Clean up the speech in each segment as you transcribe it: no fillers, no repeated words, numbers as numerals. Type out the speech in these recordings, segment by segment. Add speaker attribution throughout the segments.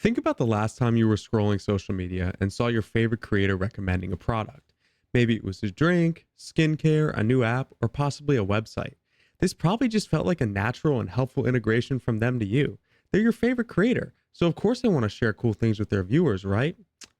Speaker 1: Think about the last time you were scrolling social media and saw your favorite creator recommending a product. Maybe it was a drink, skincare, a new app, or possibly a website. This probably just felt like a natural and helpful integration from them to you. They're your favorite creator, so of course they want to share cool things with their viewers, right?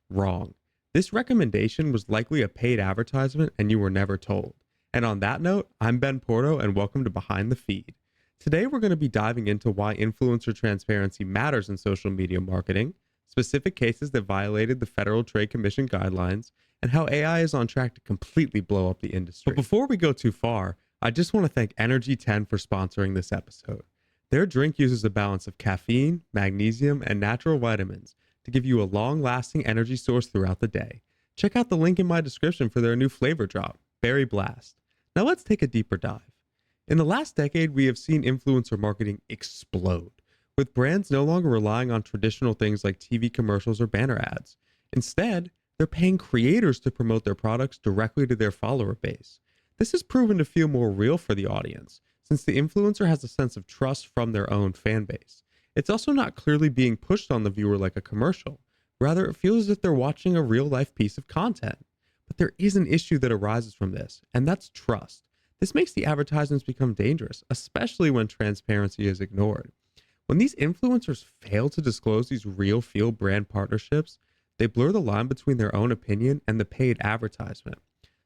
Speaker 1: Wrong. This recommendation was likely a paid advertisement and you were never told. And on that note, I'm Ben Porto and welcome to Behind the Feed. Today, we're going to be diving into why influencer transparency matters in social media marketing, specific cases that violated the Federal Trade Commission guidelines, and how AI is on track to completely blow up the industry. But before we go too far, I just want to thank Energy 10 for sponsoring this episode. Their drink uses a balance of caffeine, magnesium, and natural vitamins to give you a long-lasting energy source throughout the day. Check out the link in my description for their new flavor drop, Berry Blast. Now let's take a deeper dive. In the last decade, we have seen influencer marketing explode, with brands no longer relying on traditional things like TV commercials or banner ads. Instead, they're paying creators to promote their products directly to their follower base. This has proven to feel more real for the audience, since the influencer has a sense of trust from their own fan base. It's also not clearly being pushed on the viewer like a commercial. Rather, it feels as if they're watching a real-life piece of content. But there is an issue that arises from this, and that's trust. This makes the advertisements become dangerous, especially when transparency is ignored. When these influencers fail to disclose these real feel brand partnerships, they blur the line between their own opinion and the paid advertisement.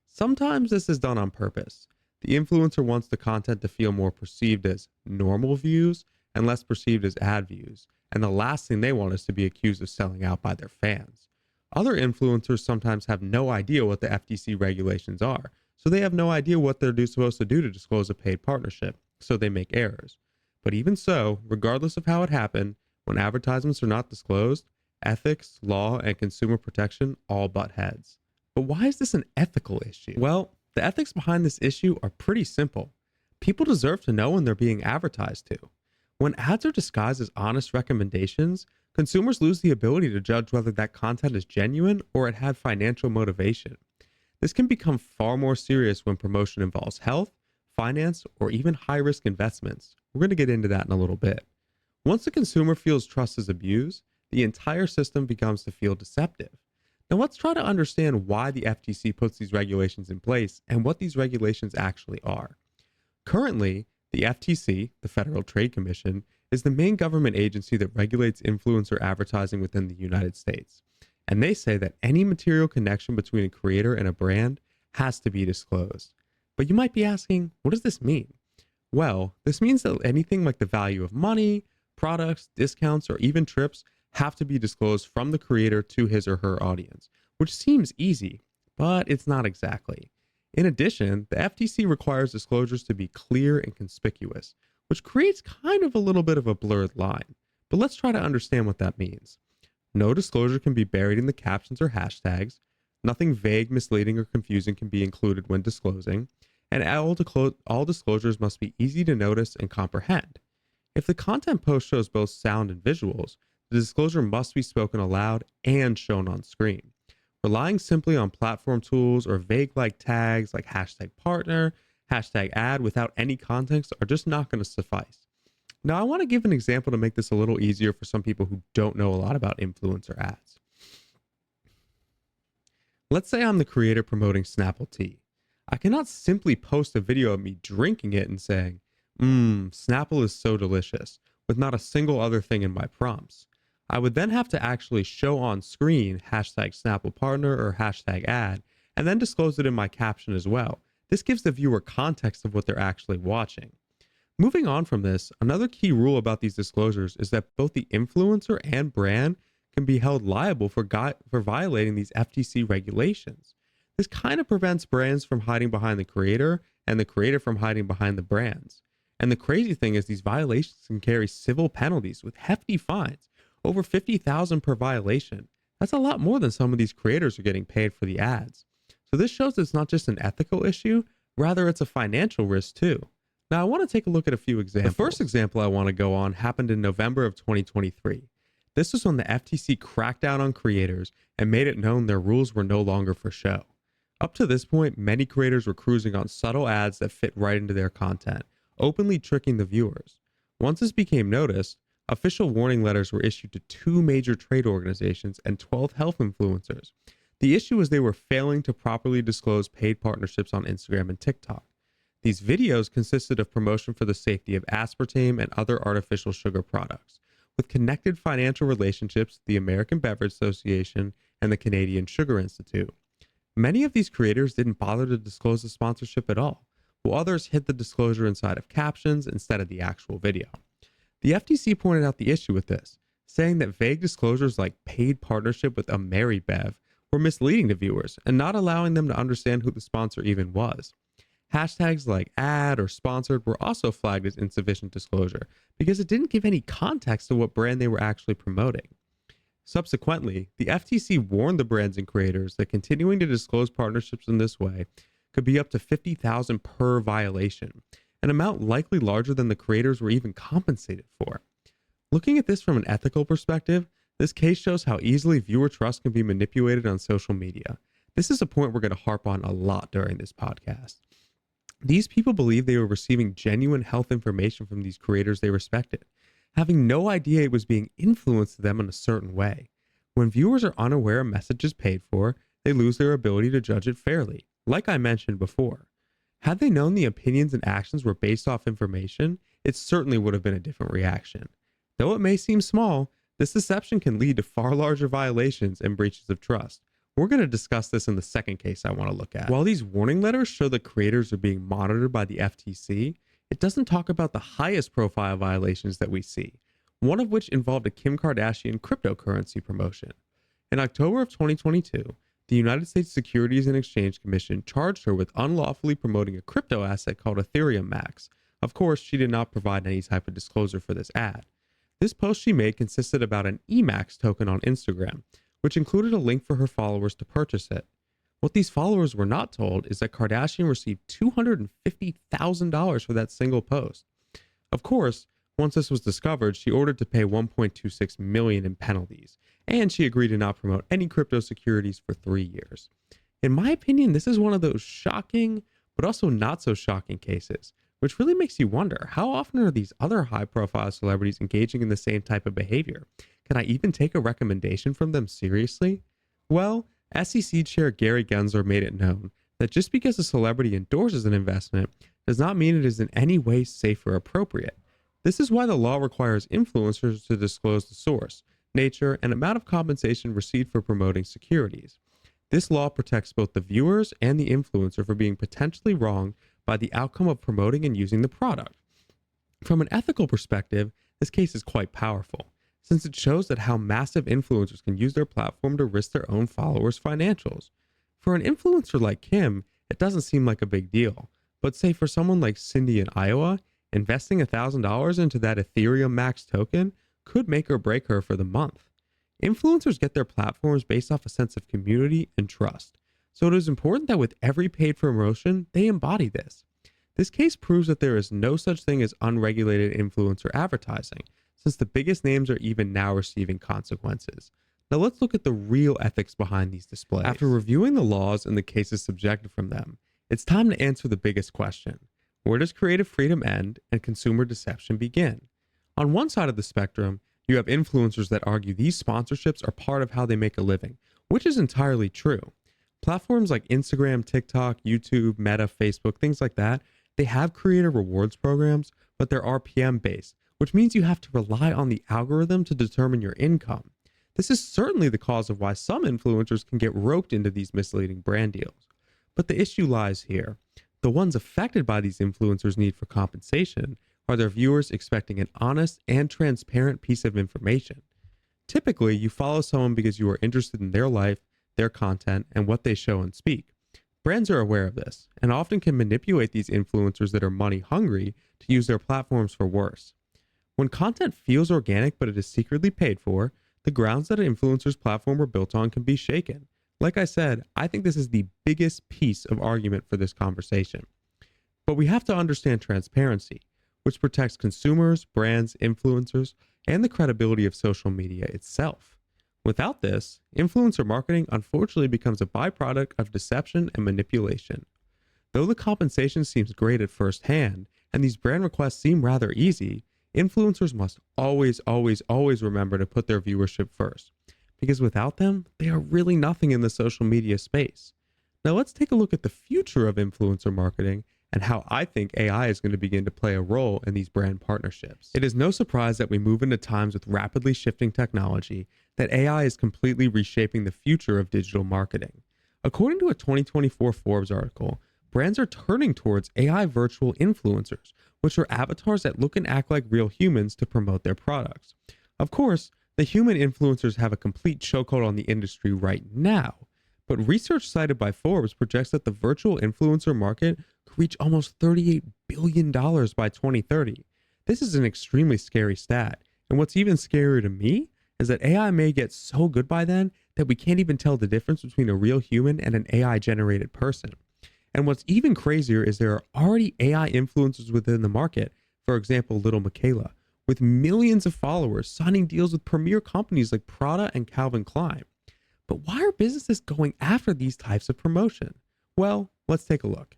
Speaker 1: Sometimes this is done on purpose. The influencer wants the content to feel more perceived as normal views and less perceived as ad views, and the last thing they want is to be accused of selling out by their fans. Other influencers sometimes have no idea what the FTC regulations are, so they have no idea what they're supposed to do to disclose a paid partnership, so they make errors. But even so, regardless of how it happened, when advertisements are not disclosed, ethics, law, and consumer protection all butt heads. But why is this an ethical issue? Well, the ethics behind this issue are pretty simple. People deserve to know when they're being advertised to. When ads are disguised as honest recommendations, consumers lose the ability to judge whether that content is genuine or it had financial motivation. This can become far more serious when promotion involves health, finance, or even high-risk investments. We're going to get into that in a little bit. Once the consumer feels trust is abused, the entire system becomes to feel deceptive. Now let's try to understand why the FTC puts these regulations in place and what these regulations actually are. Currently, the FTC, the Federal Trade Commission, is the main government agency that regulates influencer advertising within the United States. And they say that any material connection between a creator and a brand has to be disclosed. But you might be asking, what does this mean? Well, this means that anything like the value of money, products, discounts, or even trips have to be disclosed from the creator to his or her audience, which seems easy, but it's not exactly. In addition, the FTC requires disclosures to be clear and conspicuous, which creates kind of a little bit of a blurred line. But let's try to understand what that means. No disclosure can be buried in the captions or hashtags. Nothing vague, misleading, or confusing can be included when disclosing. And all disclosures must be easy to notice and comprehend. If the content post shows both sound and visuals, the disclosure must be spoken aloud and shown on screen. Relying simply on platform tools or vague tags like hashtag partner, hashtag ad without any context are just not going to suffice. Now, I want to give an example to make this a little easier for some people who don't know a lot about influencer ads. Let's say I'm the creator promoting Snapple tea. I cannot simply post a video of me drinking it and saying, Snapple is so delicious, with not a single other thing in my prompts. I would then have to actually show on screen hashtag Snapple partner or hashtag ad, and then disclose it in my caption as well. This gives the viewer context of what they're actually watching. Moving on from this, another key rule about these disclosures is that both the influencer and brand can be held liable for violating these FTC regulations. This kind of prevents brands from hiding behind the creator and the creator from hiding behind the brands. And the crazy thing is these violations can carry civil penalties with hefty fines, over $50,000 per violation. That's a lot more than some of these creators are getting paid for the ads. So this shows it's not just an ethical issue, rather it's a financial risk too. Now I want to take a look at a few examples. The first example I want to go on happened in November of 2023. This was when the FTC cracked down on creators and made it known their rules were no longer for show. Up to this point, many creators were cruising on subtle ads that fit right into their content, openly tricking the viewers. Once this became noticed, Official warning letters were issued to 2 major trade organizations and 12 health influencers. The issue was they were failing to properly disclose paid partnerships on Instagram and TikTok. These videos consisted of promotion for the safety of aspartame and other artificial sugar products, with connected financial relationships to the American Beverage Association and the Canadian Sugar Institute. Many of these creators didn't bother to disclose the sponsorship at all, while others hid the disclosure inside of captions instead of the actual video. The FTC pointed out the issue with this, saying that vague disclosures like paid partnership with AmeriBev were misleading to viewers and not allowing them to understand who the sponsor even was. Hashtags like ad or sponsored were also flagged as insufficient disclosure because it didn't give any context to what brand they were actually promoting. Subsequently, the FTC warned the brands and creators that continuing to disclose partnerships in this way could be up to $50,000 per violation, an amount likely larger than the creators were even compensated for. Looking at this from an ethical perspective, this case shows how easily viewer trust can be manipulated on social media. This is a point we're going to harp on a lot during this podcast. These people believed they were receiving genuine health information from these creators they respected, having no idea it was being influenced to them in a certain way. When viewers are unaware a message is paid for, they lose their ability to judge it fairly, like I mentioned before. Had they known the opinions and actions were based off information, it certainly would have been a different reaction. Though it may seem small, this deception can lead to far larger violations and breaches of trust. We're going to discuss this in the second case I want to look at. While these warning letters show that creators are being monitored by the FTC, it doesn't talk about the highest profile violations that we see, one of which involved a Kim Kardashian cryptocurrency promotion. In October of 2022, the United States Securities and Exchange Commission charged her with unlawfully promoting a crypto asset called Ethereum Max. Of course, she did not provide any type of disclosure for this ad. This post she made consisted about an EMAX token on Instagram, which included a link for her followers to purchase it. What these followers were not told is that Kardashian received $250,000 for that single post. Of course, once this was discovered, she ordered to pay $1.26 million in penalties, and she agreed to not promote any crypto securities for 3 years. In my opinion, this is one of those shocking, but also not so shocking cases, which really makes you wonder, how often are these other high-profile celebrities engaging in the same type of behavior? Can I even take a recommendation from them seriously? Well, SEC Chair Gary Gensler made it known that just because a celebrity endorses an investment does not mean it is in any way safe or appropriate. This is why the law requires influencers to disclose the source, nature, and amount of compensation received for promoting securities. This law protects both the viewers and the influencer from being potentially wronged by the outcome of promoting and using the product. From an ethical perspective, this case is quite powerful, since it shows that how massive influencers can use their platform to risk their own followers' financials. For an influencer like Kim, it doesn't seem like a big deal, but say for someone like Cindy in Iowa, investing $1,000 into that Ethereum Max token could make or break her for the month. Influencers get their platforms based off a sense of community and trust, so it is important that with every paid promotion, they embody this. This case proves that there is no such thing as unregulated influencer advertising, since the biggest names are even now receiving consequences. Now let's look at the real ethics behind these displays. After reviewing the laws and the cases subjected from them, it's time to answer the biggest question. Where does creative freedom end and consumer deception begin? On one side of the spectrum, you have influencers that argue these sponsorships are part of how they make a living, which is entirely true. Platforms like Instagram, TikTok, YouTube, Meta, Facebook, things like that, they have creator rewards programs, but they're RPM based, which means you have to rely on the algorithm to determine your income. This is certainly the cause of why some influencers can get roped into these misleading brand deals. But the issue lies here. The ones affected by these influencers' need for compensation are their viewers expecting an honest and transparent piece of information. Typically, you follow someone because you are interested in their life, their content, and what they show and speak. Brands are aware of this and often can manipulate these influencers that are money hungry to use their platforms for worse. When content feels organic but it is secretly paid for, the grounds that an influencer's platform were built on can be shaken. Like I said, I think this is the biggest piece of argument for this conversation. But we have to understand transparency, which protects consumers, brands, influencers, and the credibility of social media itself. Without this, influencer marketing unfortunately becomes a byproduct of deception and manipulation. Though the compensation seems great at first hand, and these brand requests seem rather easy, Influencers must always, always, always remember to put their viewership first, because without them, they are really nothing in the social media space. Now, let's take a look at the future of influencer marketing and how I think AI is going to begin to play a role in these brand partnerships. It is no surprise that we move into times with rapidly shifting technology that AI is completely reshaping the future of digital marketing. According to a 2024 Forbes article, brands are turning towards AI virtual influencers, which are avatars that look and act like real humans to promote their products. Of course, the human influencers have a complete chokehold on the industry right now, but research cited by Forbes projects that the virtual influencer market could reach almost $38 billion by 2030. This is an extremely scary stat, and what's even scarier to me is that AI may get so good by then that we can't even tell the difference between a real human and an AI generated person. And what's even crazier is there are already AI influencers within the market, for example, Little Michaela, with millions of followers signing deals with premier companies like Prada and Calvin Klein. But why are businesses going after these types of promotion? Well, let's take a look.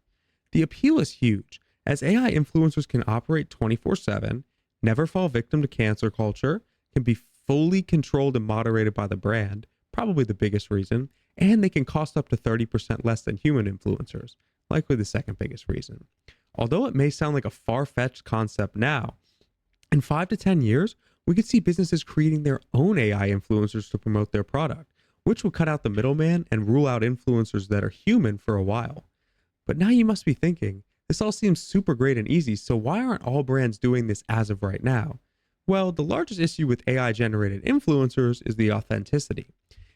Speaker 1: The appeal is huge, as AI influencers can operate 24/7, never fall victim to cancel culture, can be fully controlled and moderated by the brand, probably the biggest reason, and they can cost up to 30% less than human influencers, likely the second biggest reason. Although it may sound like a far-fetched concept now, in 5 to 10 years, we could see businesses creating their own AI influencers to promote their product, which will cut out the middleman and rule out influencers that are human for a while. But now you must be thinking, this all seems super great and easy, so why aren't all brands doing this as of right now? Well, the largest issue with AI-generated influencers is the authenticity.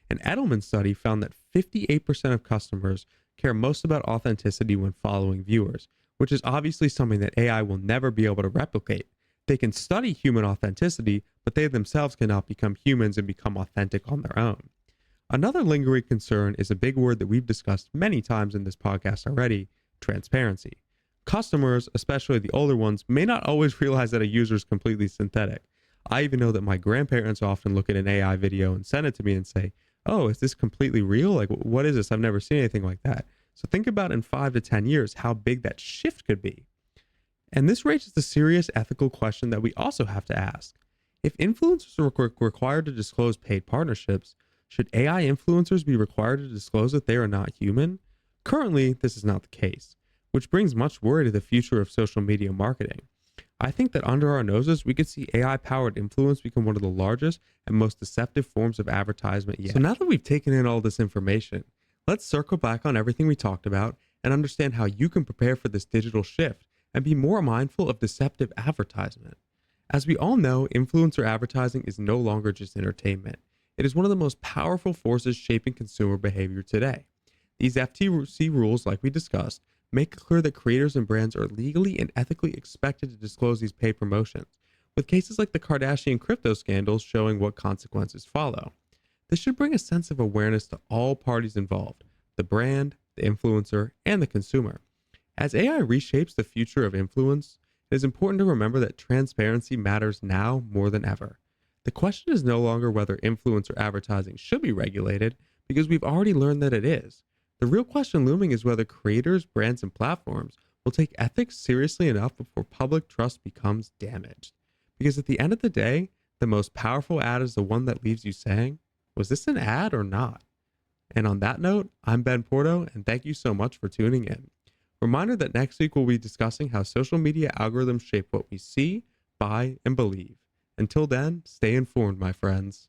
Speaker 1: An Edelman study found that 58% of customers care most about authenticity when following viewers, which is obviously something that AI will never be able to replicate. They can study human authenticity, but they themselves cannot become humans and become authentic on their own. Another lingering concern is a big word that we've discussed many times in this podcast already: transparency. Customers, especially the older ones, may not always realize that a user is completely synthetic. I even know that my grandparents often look at an AI video and send it to me and say, "Oh, is this completely real? Like, what is this? I've never seen anything like that." So think about in 5 to 10 years how big that shift could be. And this raises the serious ethical question that we also have to ask. If influencers are required to disclose paid partnerships, should AI influencers be required to disclose that they are not human? Currently, this is not the case, which brings much worry to the future of social media marketing. I think that under our noses, we could see AI-powered influence become one of the largest and most deceptive forms of advertisement yet. So now that we've taken in all this information, let's circle back on everything we talked about and understand how you can prepare for this digital shift and be more mindful of deceptive advertisement. As we all know, influencer advertising is no longer just entertainment. It is one of the most powerful forces shaping consumer behavior today. These FTC rules, like we discussed, make it clear that creators and brands are legally and ethically expected to disclose these paid promotions, with cases like the Kardashian crypto scandals showing what consequences follow. This should bring a sense of awareness to all parties involved: the brand, the influencer, and the consumer. As AI reshapes the future of influence, it is important to remember that transparency matters now more than ever. The question is no longer whether influencer advertising should be regulated, because we've already learned that it is. The real question looming is whether creators, brands, and platforms will take ethics seriously enough before public trust becomes damaged. Because at the end of the day, the most powerful ad is the one that leaves you saying, "Was this an ad or not?" And on that note, I'm Ben Porto, and thank you so much for tuning in. Reminder that next week we'll be discussing how social media algorithms shape what we see, buy, and believe. Until then, stay informed, my friends.